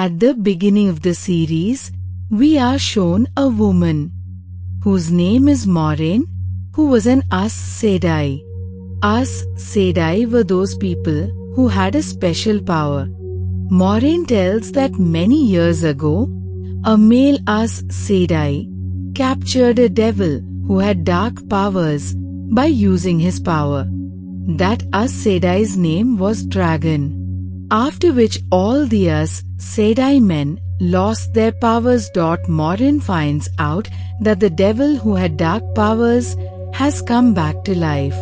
At the beginning of the series, we are shown a woman whose name is Maureen, who was an Aes Sedai. Aes Sedai were those people who had a special power. Maureen tells that many years ago, a male Aes Sedai captured a devil who had dark powers by using his power. That Aes Sedai's name was Dragon. After which all the Aes Sedai men lost their powers. Maureen finds out that the devil who had dark powers has come back to life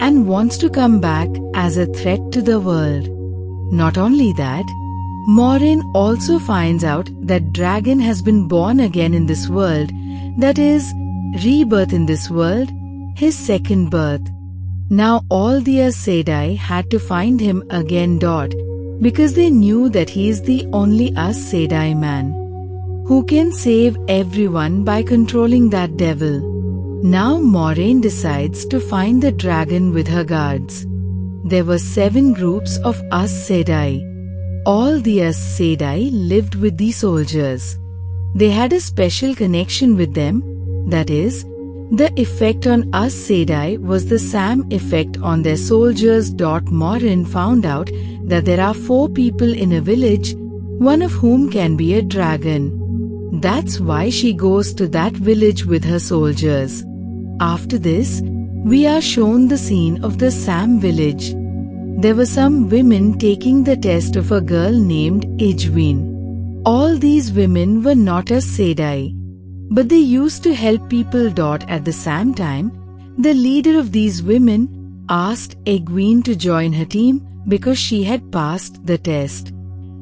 and wants to come back as a threat to the world. Not only that, Maureen also finds out that Dragon has been born again in this world, that is, rebirth in this world, his second birth. Now all the Aes Sedai had to find him again. Because they knew that he is the only Aes Sedai man who can save everyone by controlling that devil. Now Maureen decides to find the dragon with her guards. There were 7 groups of Aes Sedai. All the Aes Sedai lived with the soldiers. They had a special connection with them, that is, the effect on Aes Sedai was the same effect on their soldiers. Maureen found out that there are 4 people in a village, one of whom can be a dragon. That's why she goes to that village with her soldiers. After this, we are shown the scene of the Sam village. There were some women taking the test of a girl named Ejwin. All these women were not Aes Sedai, but they used to help people. At the same time, the leader of these women asked Egwene to join her team because she had passed the test.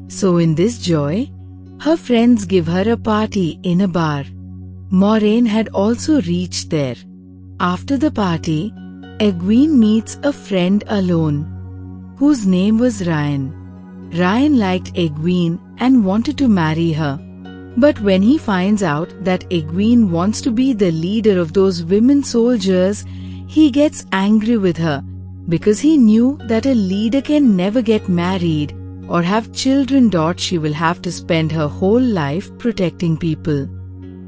So in this joy, her friends give her a party in a bar. Maureen had also reached there. After the party, Egwene meets a friend alone, whose name was Ryan. Ryan liked Egwene and wanted to marry her. But when he finds out that Egwene wants to be the leader of those women soldiers, he gets angry with her because he knew that a leader can never get married or have children. She will have to spend her whole life protecting people.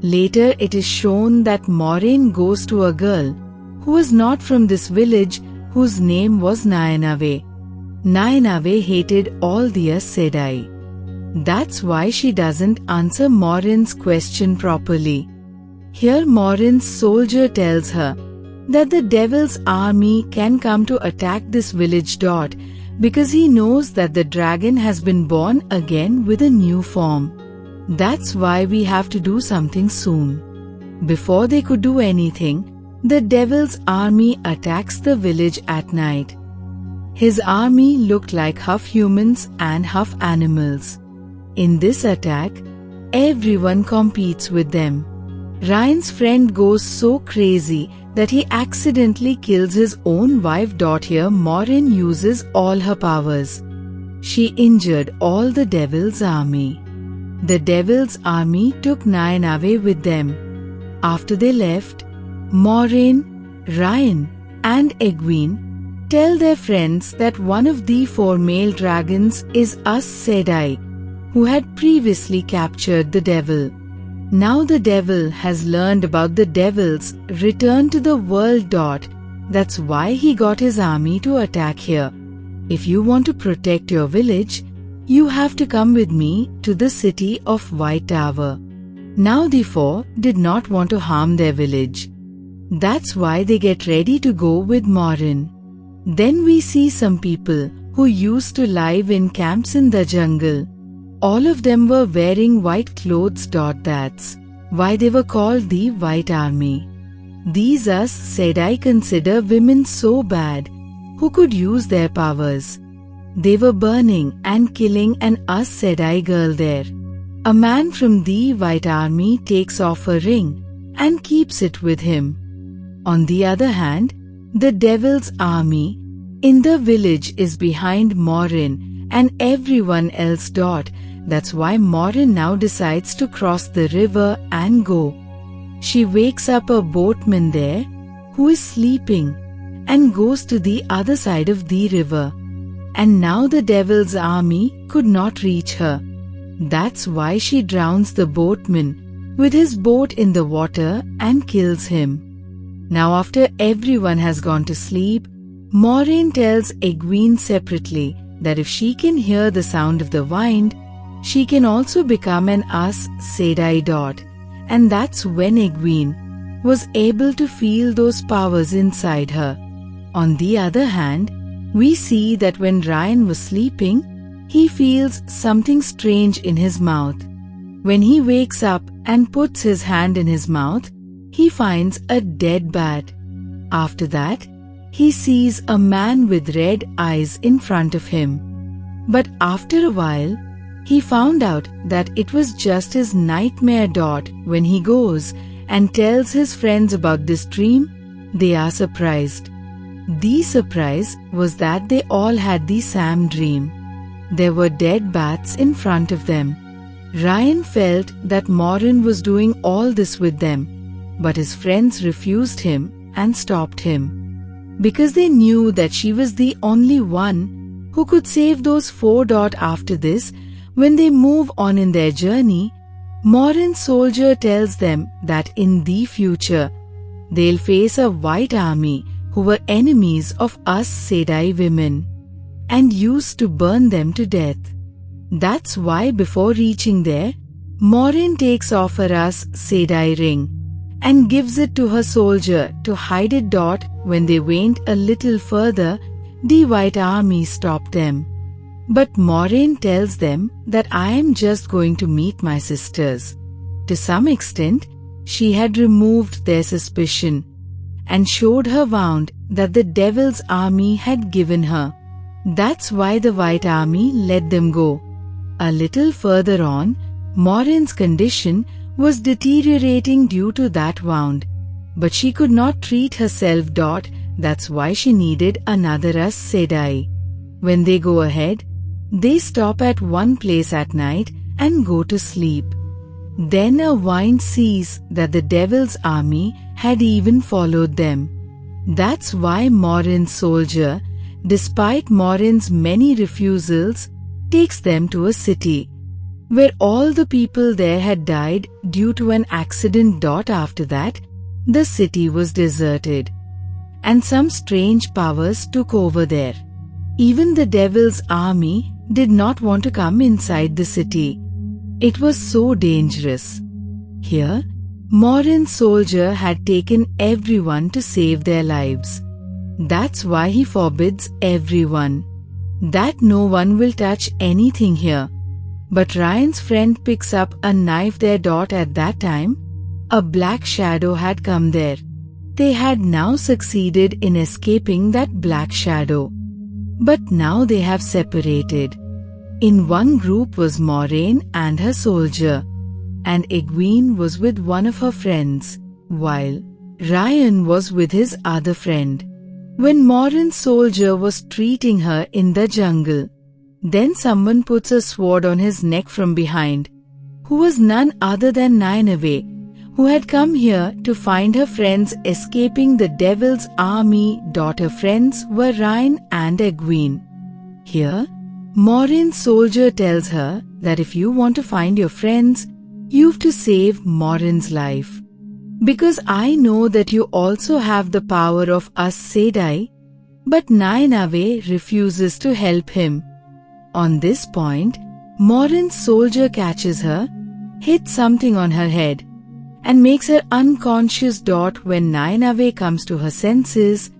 Later it is shown that Maureen goes to a girl who was not from this village, whose name was Nynaeve. Nynaeve hated all the Aes Sedai. That's why she doesn't answer Maureen's question properly. Here Maureen's soldier tells her that the devil's army can come to attack this village. Because he knows that the dragon has been born again with a new form. That's why we have to do something soon. Before they could do anything, the devil's army attacks the village at night. His army looked like half humans and half animals. In this attack, everyone competes with them. Ryan's friend goes so crazy that he accidentally kills his own wife. Here Maureen uses all her powers. She injured all the devil's army. The devil's army took Nynaeve with them. After they left, Maureen, Ryan, and Egwene tell their friends that one of the 4 male dragons is Aes Sedai, who had previously captured the devil. Now the devil has learned about the devil's return to the world. That's why he got his army to attack here. If you want to protect your village, you have to come with me to the city of White Tower. Now the 4 did not want to harm their village. That's why they get ready to go with Maureen. Then we see some people who used to live in camps in the jungle. All of them were wearing white clothes. That's why they were called the White Army. These Aes Sedai consider women so bad who could use their powers. They were burning and killing an Aes Sedai girl there. A man from the White Army takes off a ring and keeps it with him. On the other hand, the devil's army in the village is behind Maureen and everyone else. That's why Maureen now decides to cross the river and go. She wakes up a boatman there who is sleeping and goes to the other side of the river. And now the devil's army could not reach her. That's why she drowns the boatman with his boat in the water and kills him. Now after everyone has gone to sleep, Maureen tells Egwene separately that if she can hear the sound of the wind, she can also become an Aes Sedai dot, and that's when Egwene was able to feel those powers inside her. On the other hand, we see that when Ryan was sleeping, he feels something strange in his mouth. When he wakes up and puts his hand in his mouth, he finds a dead bat. After that, he sees a man with red eyes in front of him. But after a while, he found out that it was just his nightmare dot. When he goes and tells his friends about this dream, they are surprised. The surprise was that they all had the same dream. There were dead bats in front of them. Ryan felt that Maureen was doing all this with them, but his friends refused him and stopped him, because they knew that she was the only one who could save those 4. After this, when they move on in their journey, Maureen's soldier tells them that in the future, they'll face a white army who were enemies of Aes Sedai women and used to burn them to death. That's why before reaching there, Maureen takes off her Aes Sedai ring and gives it to her soldier to hide it. When they went a little further, the white army stopped them. But Maureen tells them that I am just going to meet my sisters. To some extent, she had removed their suspicion and showed her wound that the devil's army had given her. That's why the white army let them go. A little further on, Maureen's condition was deteriorating due to that wound, but she could not treat herself. That's why she needed another Aes Sedai. When they go ahead, they stop at one place at night and go to sleep. Then a wind sees that the devil's army had even followed them. That's why Maureen's soldier, despite Maureen's many refusals, takes them to a city where all the people there had died due to an accident. After that, the city was deserted, and some strange powers took over there. Even the devil's army did not want to come inside the city. It was so dangerous. Here, Maureen's soldier had taken everyone to save their lives. That's why he forbids everyone that no one will touch anything here. But Ryan's friend picks up a knife there. At that time, a black shadow had come there. They had now succeeded in escaping that black shadow. But now they have separated. In one group was Maureen and her soldier, and Egwene was with one of her friends, while Ryan was with his other friend. When Maureen's soldier was treating her in the jungle, then someone puts a sword on his neck from behind, who was none other than Nineveh, who had come here to find her friends escaping the devil's army. Her friends were Ryan and Egwene. Here, Maureen's soldier tells her that if you want to find your friends, you've to save Maureen's life. Because I know that you also have the power of Aes Sedai, but Nineveh refuses to help him. On this point, Maureen's soldier catches her, hits something on her head, and makes her unconscious. When Nineveh comes to her senses,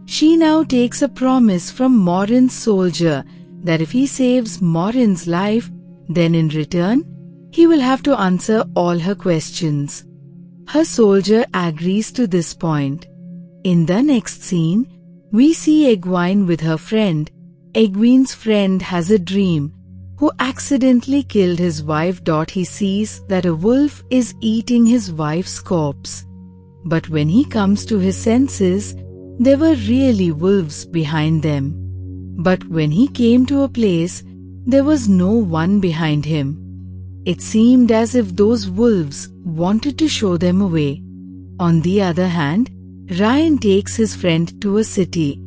she now takes a promise from Maureen's soldier that if he saves Maureen's life, then in return, he will have to answer all her questions. Her soldier agrees to this point. In the next scene, we see Egwene with her friend. Egwene's friend has a dream, who accidentally killed his wife. He sees that a wolf is eating his wife's corpse. But when he comes to his senses, there were really wolves behind them. But when he came to a place, there was no one behind him. It seemed as if those wolves wanted to show them away. On the other hand, Ryan takes his friend to a city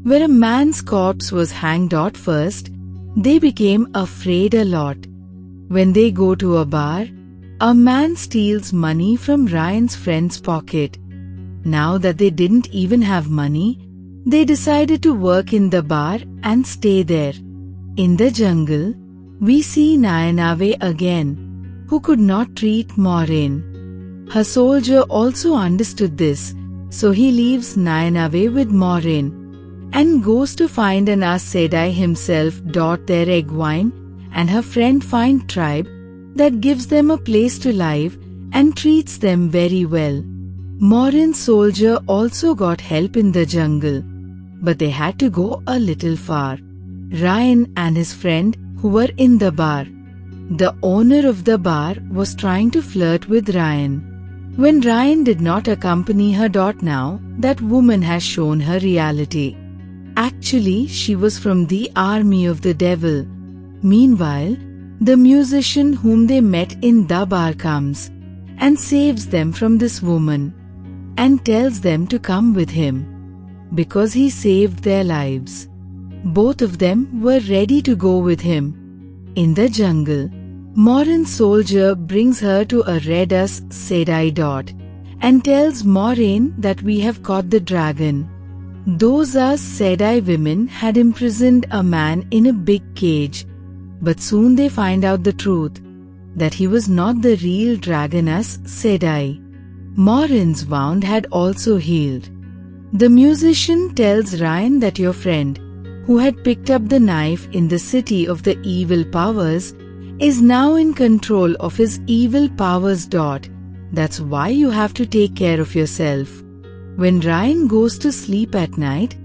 where a man's corpse was hanged. First, they became afraid a lot. When they go to a bar, a man steals money from Ryan's friend's pocket. Now that they didn't even have money, they decided to work in the bar and stay there. In the jungle, we see Nayanave again, who could not treat Maureen. Her soldier also understood this, so he leaves Nayanave with Maureen and goes to find an Aes Sedai himself. Their Egwene and her friend find tribe that gives them a place to live and treats them very well. Maureen's soldier also got help in the jungle, but they had to go a little far. Ryan and his friend who were in the bar. The owner of the bar was trying to flirt with Ryan. When Ryan did not accompany her, now that woman has shown her reality. Actually, she was from the army of the devil. Meanwhile, the musician whom they met in the bar comes and saves them from this woman and tells them to come with him because he saved their lives. Both of them were ready to go with him. In the jungle, Maureen's soldier brings her to a red Aes Sedai and tells Maureen that we have caught the dragon. Those Aes Sedai women had imprisoned a man in a big cage, but soon they find out the truth, that he was not the real dragon Aes Sedai. Maureen's wound had also healed. The musician tells Ryan that your friend, who had picked up the knife in the city of the evil powers, is now in control of his evil powers. That's why you have to take care of yourself. When Ryan goes to sleep at night,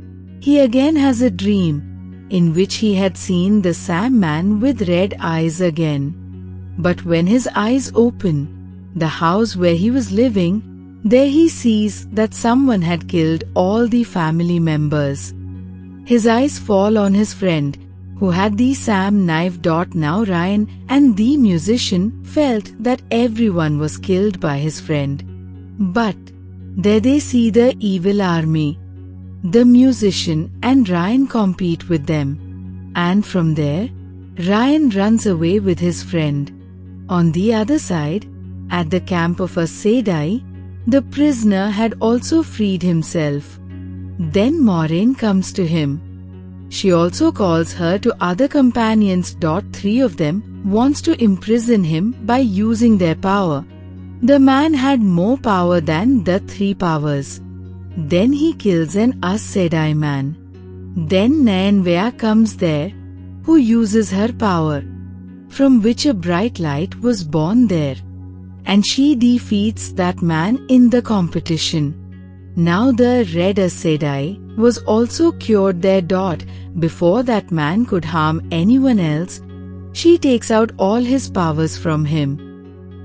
he again has a dream in which he had seen the Sam man with red eyes again. But when his eyes open, the house where he was living, there he sees that someone had killed all the family members. His eyes fall on his friend, who had the Sam knife. Now Ryan and the musician felt that everyone was killed by his friend. But there they see the evil army. The musician and Ryan compete with them. And from there, Ryan runs away with his friend. On the other side, at the camp of Aes Sedai, the prisoner had also freed himself. Then Maureen comes to him. She also calls her to other companions. 3 of them wants to imprison him by using their power. The man had more power than the 3 powers. Then he kills an Aes Sedai man. Then Nayanve comes there, who uses her power, from which a bright light was born there, and she defeats that man in the competition. Now the red Aes Sedai was also cured there. Before that man could harm anyone else, she takes out all his powers from him,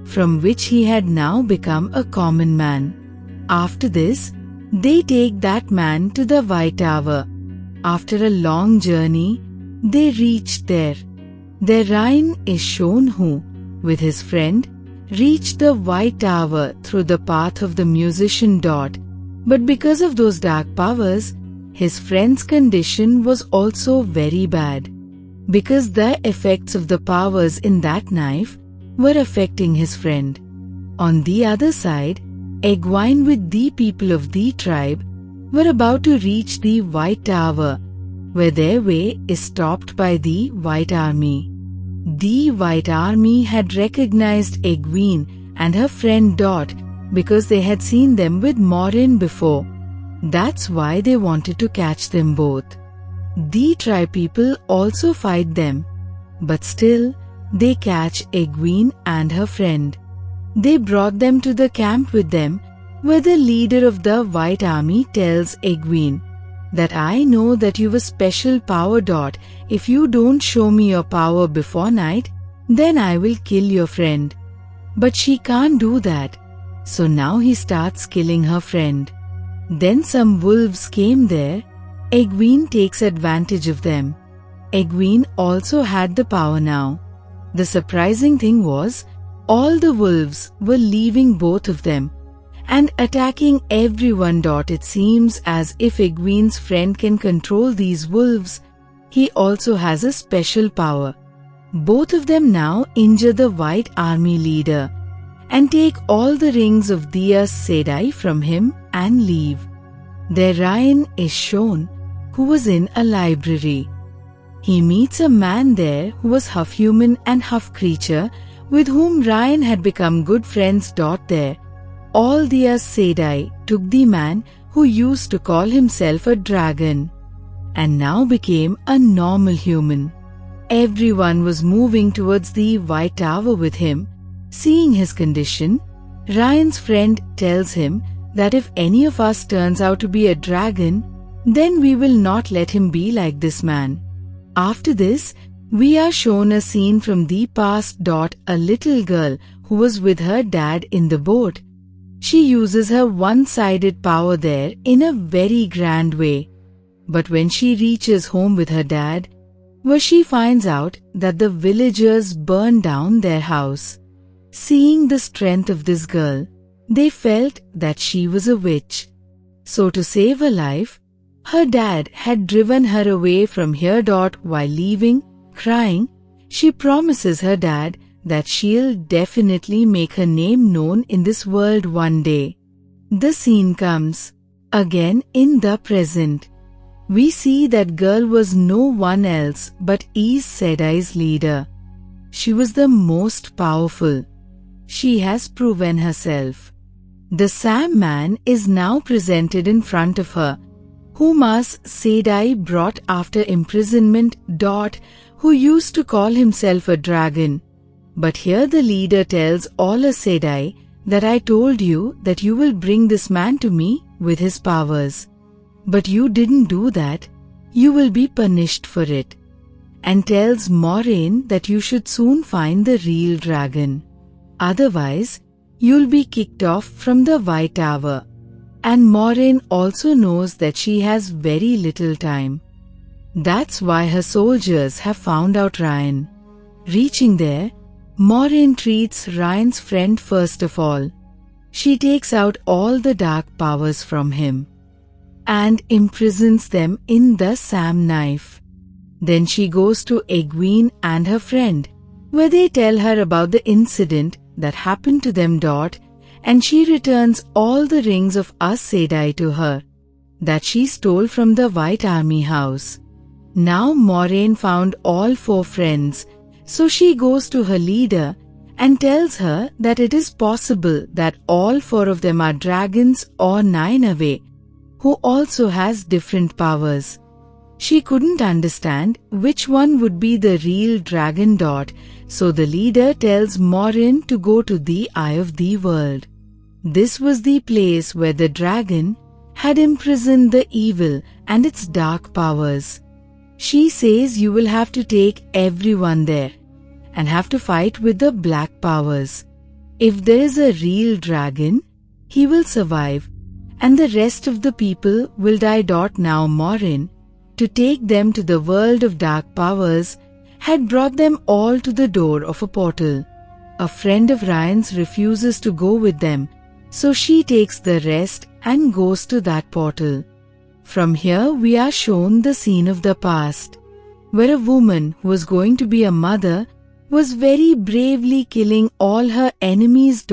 from which he had now become a common man. After this, they take that man to the White Tower. After a long journey, they reached there. There Ryan is shown who, with his friend, reached the White Tower through the path of the musician. But because of those dark powers, his friend's condition was also very bad, because the effects of the powers in that knife were affecting his friend. On the other side, Egwene with the people of the tribe were about to reach the White Tower, where their way is stopped by the White Army. The White Army had recognized Egwene and her friend because they had seen them with Maureen before. That's why they wanted to catch them both. The tribe people also fight them, but still they catch Egwene and her friend. They brought them to the camp with them, where the leader of the White Army tells Egwene that I know that you have a special power. If you don't show me your power before night, then I will kill your friend. But she can't do that. So now he starts killing her friend. Then some wolves came there. Egwene takes advantage of them. Egwene also had the power now. The surprising thing was, all the wolves were leaving both of them and attacking everyone. It seems as if Egwene's friend can control these wolves. He also has a special power. Both of them now injure the White Army leader and take all the rings of the Aes Sedai from him and leave. There Ryan is shown, who was in a library. He meets a man there who was half human and half creature, with whom Ryan had become good friends. There, all the Aes Sedai took the man who used to call himself a dragon and now became a normal human. Everyone was moving towards the White Tower with him. Seeing his condition, Ryan's friend tells him that if any of us turns out to be a dragon, then we will not let him be like this man. After this, we are shown a scene from the past. A little girl who was with her dad in the boat. She uses her one-sided power there in a very grand way. But when she reaches home with her dad, where she finds out that the villagers burned down their house. Seeing the strength of this girl, they felt that she was a witch. So to save her life, her dad had driven her away from here. While leaving, crying, she promises her dad that she'll definitely make her name known in this world one day. The scene comes again in the present. We see that girl was no one else but Aes Sedai's leader. She was the most powerful. She has proven herself. The Sam man is now presented in front of her, whom Aes Sedai brought after imprisonment. Who used to call himself a dragon. But here the leader tells all Aes Sedai that I told you that you will bring this man to me with his powers. But you didn't do that. You will be punished for it. And tells Maureen that you should soon find the real dragon. Otherwise, you'll be kicked off from the White Tower. And Maureen also knows that she has very little time. That's why her soldiers have found out Ryan. Reaching there, Maureen treats Ryan's friend first of all. She takes out all the dark powers from him and imprisons them in the Sam knife. Then she goes to Egwene and her friend, where they tell her about the incident that happened to them. And she returns all the rings of Aes Sedai to her, that she stole from the White Army house. Now Maureen found all 4 friends, so she goes to her leader and tells her that it is possible that all 4 of them are dragons or 9 away, who also has different powers. She couldn't understand which one would be the real dragon. So the leader tells Maureen to go to the Eye of the World. This was the place where the dragon had imprisoned the evil and its dark powers. She says you will have to take everyone there and have to fight with the black powers. If there is a real dragon, he will survive and the rest of the people will die. Now Maureen, to take them to the world of dark powers, had brought them all to the door of a portal. A friend of Ryan's refuses to go with them, so she takes the rest and goes to that portal. From here we are shown the scene of the past, where a woman who was going to be a mother was very bravely killing all her enemies.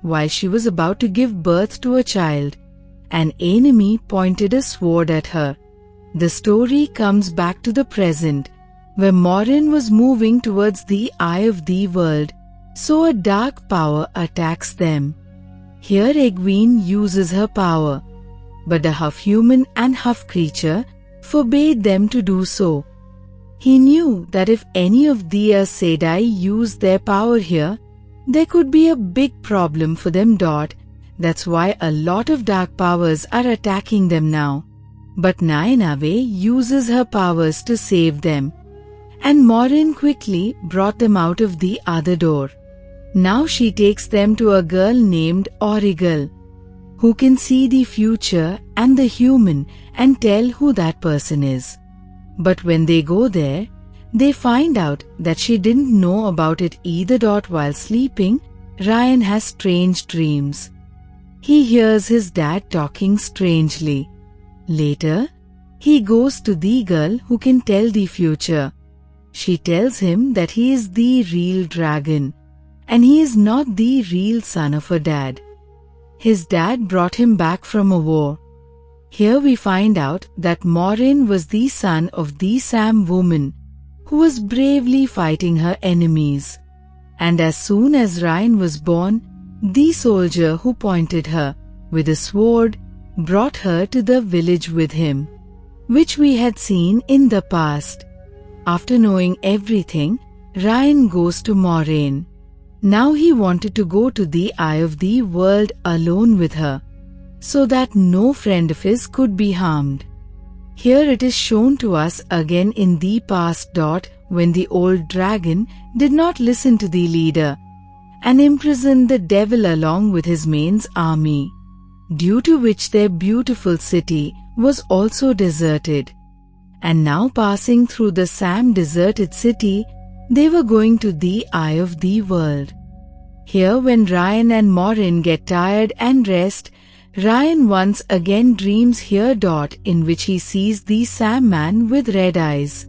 While she was about to give birth to a child, an enemy pointed a sword at her. The story comes back to the present, where Maureen was moving towards the Eye of the World, so a dark power attacks them. Here Egwene uses her power, but the half-human and half-creature forbade them to do so. He knew that if any of the Aes Sedai used their power here, there could be a big problem for them. That's why a lot of dark powers are attacking them now. But Nynaeve uses her powers to save them, and Maureen quickly brought them out of the other door. Now she takes them to a girl named Aurigal, who can see the future and the human and tell who that person is. But when they go there, they find out that she didn't know about it either. While sleeping, Ryan has strange dreams. He hears his dad talking strangely. Later, he goes to the girl who can tell the future. She tells him that he is the real dragon, and he is not the real son of her dad. His dad brought him back from a war. Here we find out that Maureen was the son of the Sam woman who was bravely fighting her enemies. And as soon as Ryan was born, the soldier who pointed her with a sword brought her to the village with him, which we had seen in the past. After knowing everything, Ryan goes to Maureen. Now he wanted to go to the eye of the world alone with her, so that no friend of his could be harmed. Here it is shown to us again in the past. When the old dragon did not listen to the leader and imprisoned the devil along with his main army, due to which their beautiful city was also deserted. And now passing through the Sam deserted city, they were going to the eye of the world. Here when Ryan and Maureen get tired and rest, Ryan once again dreams here. In which he sees the Sam man with red eyes.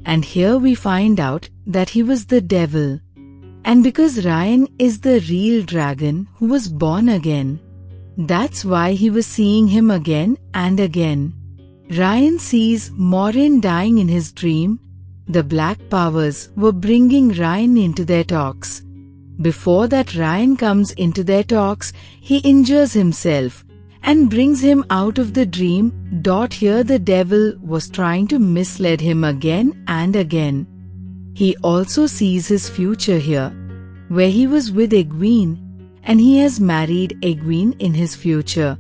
And here we find out that he was the devil. And because Ryan is the real dragon who was born again, that's why he was seeing him again and again. Ryan sees Maureen dying in his dream. The black powers were bringing Ryan into their talks. Before that Ryan comes into their talks, he injures himself and brings him out of the dream. Here the devil was trying to mislead him again and again. He also sees his future here, where he was with Egwene, and he has married Egwene in his future.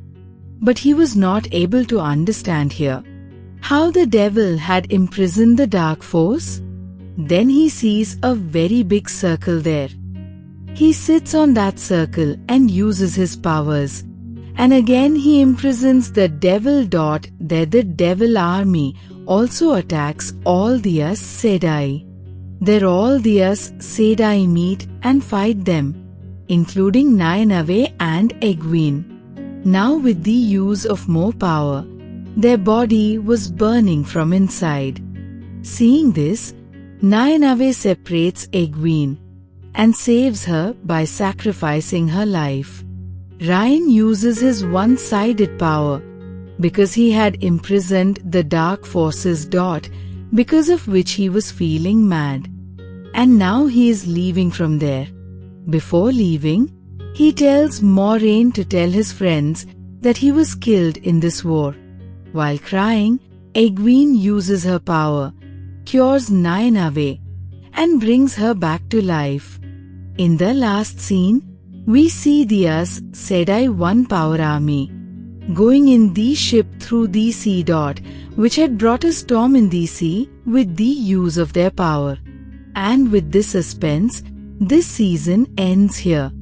But he was not able to understand here how the devil had imprisoned the dark force. Then he sees a very big circle there. He sits on that circle and uses his powers. And again he imprisons the devil. There the devil army also attacks all the Aes Sedai. There all the Aes Sedai meet and fight them, including Nynaeve and Egwene. Now with the use of more power, their body was burning from inside. Seeing this, Nynaeve separates Egwene and saves her by sacrificing her life. Ryan uses his one-sided power because he had imprisoned the dark forces. Because of which he was feeling mad. And now he is leaving from there. Before leaving, he tells Maureen to tell his friends that he was killed in this war. While crying, Egwene uses her power, cures Nynaeve, and brings her back to life. In the last scene, we see the Aes Sedai one power army going in the ship through the sea. Which had brought a storm in the sea with the use of their power. And with this suspense, this season ends here.